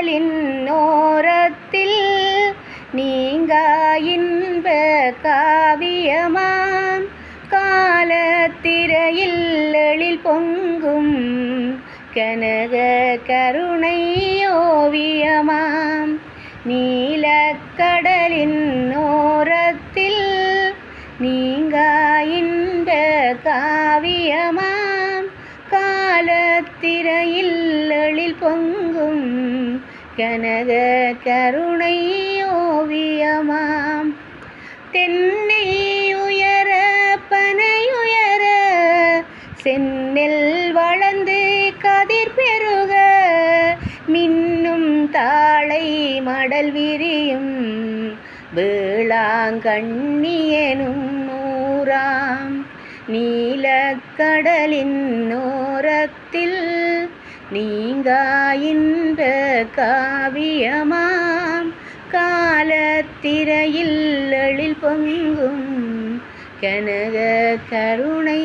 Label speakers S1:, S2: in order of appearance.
S1: கடலின் ஓரத்தில் நீங்கா இன்ப காவியமாம் காலத்திரையில் எழில் பொங்கும் கனக கருணை ஓவியமாம் நீலக்கடலின் ஓரத்தில் நீங்கா இன்ப காவியமாம் காலத்திரையில் எழில் பொங்கும் கனக கருணை ஓவியமாம் தென்னை உயர பனையுயர செந்நெல் வளர்ந்து கதிர் பெருக மின்னும் தாளை மடல் விரியும் வேளாங்கண்ணியெனும் ஊராம் நீலக்கடலின் ஓரத்தில் நீங்கா இன்ப காவியமாம் காலத்திரையில் எழில் பொங்கும் கனக கருணை